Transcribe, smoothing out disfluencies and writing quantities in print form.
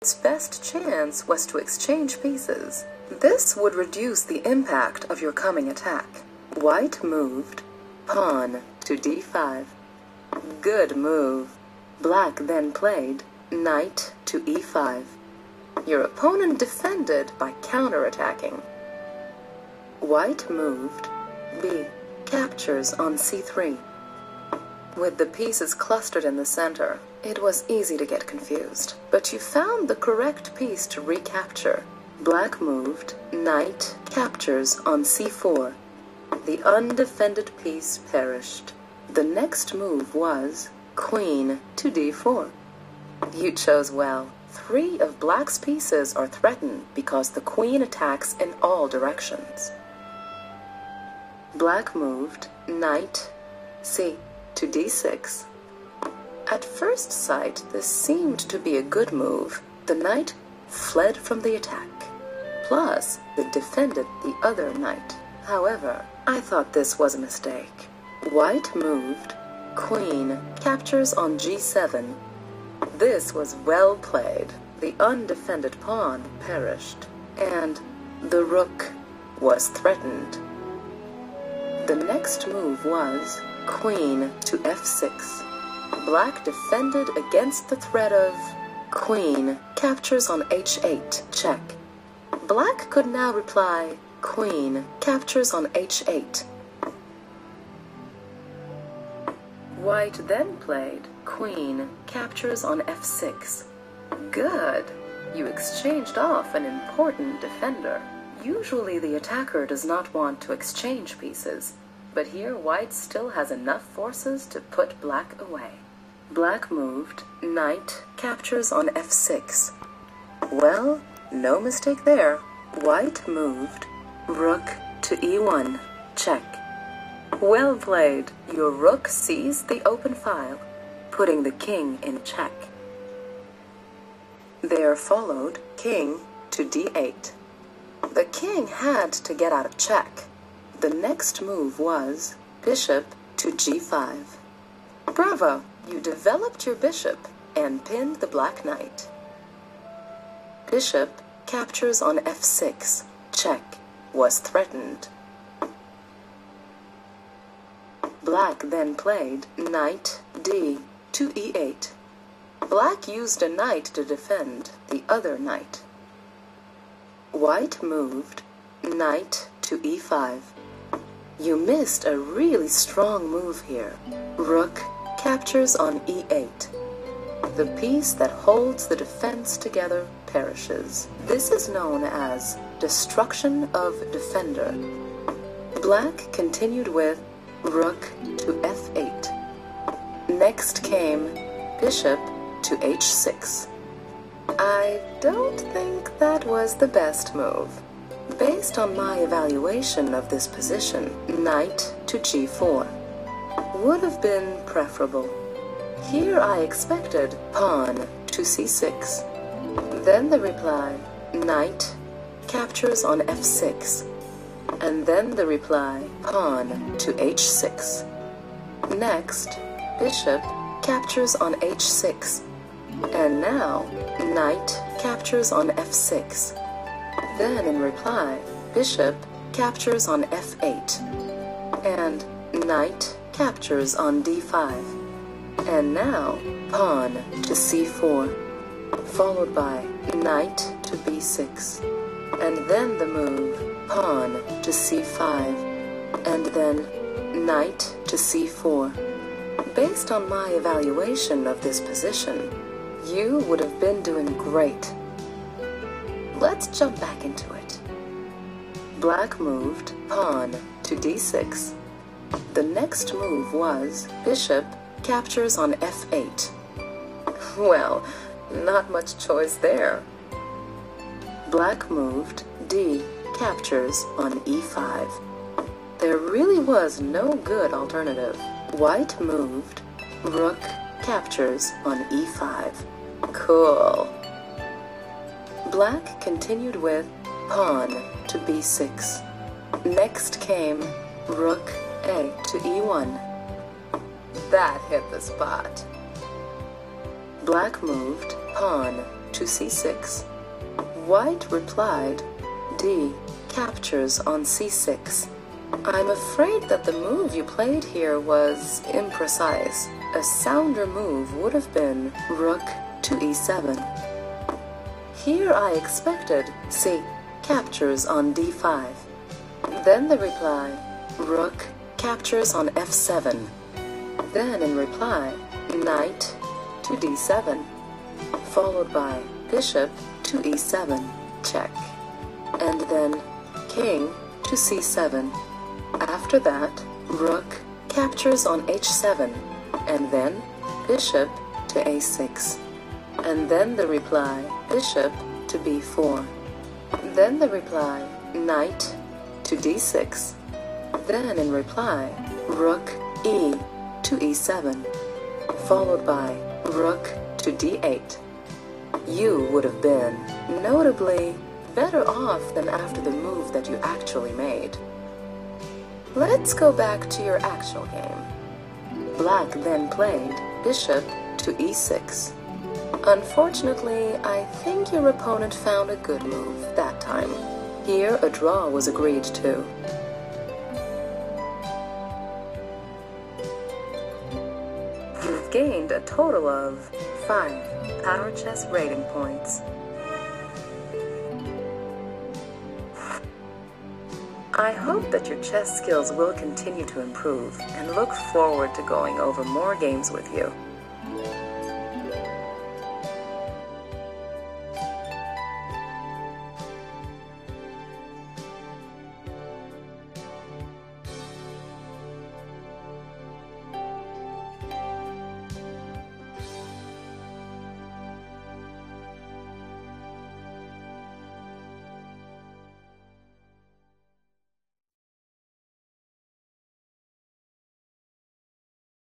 Its best chance was to exchange pieces. This would reduce the impact of your coming attack. White moved pawn to d5. Good move. Black then played knight to e5. Your opponent defended by counterattacking. White moved b. Captures on c3. With the pieces clustered in the center, it was easy to get confused, but you found the correct piece to recapture. Black moved knight captures on c4. The undefended piece perished. The next move was queen to d4. You chose well. 3 of black's pieces are threatened because the queen attacks in all directions. Black moved knight c to d6. At first sight, this seemed to be a good move. The knight fled from the attack. Plus, it defended the other knight. However, I thought this was a mistake. White moved queen captures on g7. This was well played. The undefended pawn perished, and the rook was threatened. The next move was queen to f6. Black defended against the threat of queen captures on h8, check. Black could now reply queen captures on h8. White then played queen captures on f6. Good. You exchanged off an important defender. Usually the attacker does not want to exchange pieces, but here white still has enough forces to put black away. Black moved knight captures on f6. Well, no mistake there. White moved rook to e1, check. Well played. Your rook seized the open file, putting the king in check. There followed king to d8. The king had to get out of check. The next move was bishop to g5. Bravo! You developed your bishop and pinned the black knight. Bishop captures on f6, check, was threatened. Black then played knight d to e8. Black used a knight to defend the other knight. White moved knight to e5. You missed a really strong move here. Rook captures on e8. The piece that holds the defense together perishes. This is known as destruction of defender. Black continued with rook to f8. Next came bishop to h6. I don't think that was the best move. Based on my evaluation of this position, knight to g4 would have been preferable. Here I expected pawn to c6. Then the reply, knight captures on f6. And then the reply, pawn to h6. Next, bishop captures on h6. And now, knight captures on f6. Then in reply, bishop captures on f8. And knight captures on d5. And now, pawn to c4, followed by knight to b6. And then the move, pawn to c5. And then knight to c4. Based on my evaluation of this position, you would have been doing great. Let's jump back into it. Black moved pawn to d6. The next move was bishop captures on f8. Well, not much choice there. Black moved d captures on e5. There really was no good alternative. White moved rook captures on e5. Cool. Black continued with pawn to b6. Next came rook a to e1. That hit the spot. Black moved pawn to c6. White replied, d captures on c6. I'm afraid that the move you played here was imprecise. A sounder move would have been rook to e7. Here I expected c captures on d5. Then the reply, rook captures on f7. Then in reply, knight to d7, followed by bishop to e7, check, and then king to c7. After that, rook captures on h7, and then bishop to a6, and then the reply, bishop to b4. Then the reply, knight to d6. Then in reply, rook e to e7, followed by rook to d8. You would have been, notably, better off than after the move that you actually made. Let's go back to your actual game. Black then played bishop to e6. Unfortunately, I think your opponent found a good move that time. Here, a draw was agreed to. You've gained a total of 5 Powerchess rating points. I hope that your chess skills will continue to improve and look forward to going over more games with you.